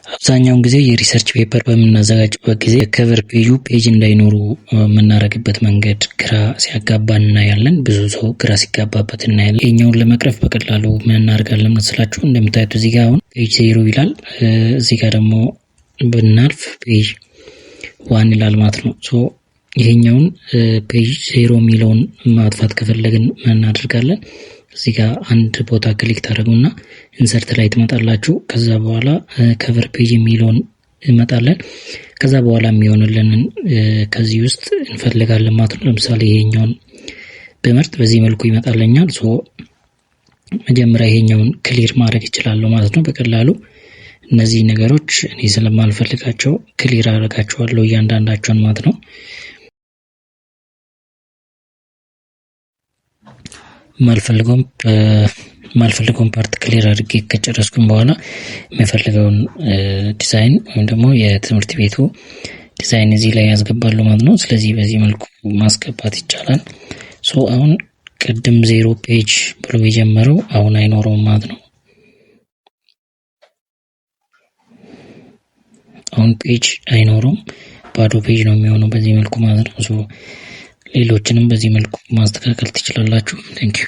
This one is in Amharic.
አብዛኛውን ጊዜ የሪሰርች ፔፐር በምናዘጋጅበት ጊዜ ከቨር ፔጅ እንዳይኖሩ የምናደርግበት መንገድ ግራ ሲያጋባን እናያለን። ብዙ ሰው ግራ ሲጋባበት እናያለን። ይሄኛውን ለመቅረፍ በቀላሉ ምን እናደርጋለን መስላችሁ? እንደምታዩት እዚህ ጋር አሁን ፔጅ 0 ይላል። እዚህ ጋር ደግሞ ብናልፍ ፔጅ 1 ይላል ማለት ነው። ሶ ይሄኛውን ፔጅ 0 የሚለውን ማጥፋት ከፈለግን ምን እናደርጋለን? እዚህ ጋር አንድ ቦታ ክሊክ ታደርጉና ኢንሰርት ላይ ትመጣላችሁ። ከዛ በኋላ ከቨር ፔጅ የሚለውን እንመጣለን። ከዛ በኋላ የሚሆንልንን ከዚህ ውስጥ እንፈልጋለን ማለት ነው። ለምሳሌ ይሄኛውን በመርጥ በዚህ መልኩ ይመጣልኛል። ሶ መጀመሪያ ይሄኛውን ክሊር ማድረግ ይችላል ማለት ነው በቀላሉ። እነዚህ ነገሮች እኔ ስለማልፈልጋቸው ክሊር አደርጋቸዋለሁ እያንዳንዳቸውን ማለት ነው። ማልፈልገውን ፓርት ክሊር አድርጌ ከጨረስኩኝ በኋላ የምፈልገውን ዲዛይን ወይም ደግሞ የትምህርት ቤቱ ዲዛይን እዚህ ላይ ያስገባለሁ ማለት ነው። ስለዚህ በዚህ መልኩ ማስገባት ይቻላል። ሶ አሁን ቅድም 0 ፔጅ ብሎ የጀመረው አሁን አይኖረውም ማለት ነው። አሁን ፔጅ አይኖረውም፣ ባዶ ፔጅ ነው የሚሆነው በዚህ መልኩ ማለት ነው። ሶ ሌሎችንም በዚህ መልኩ ማስተካከል ትችላላችሁ። ቴንክ ዩ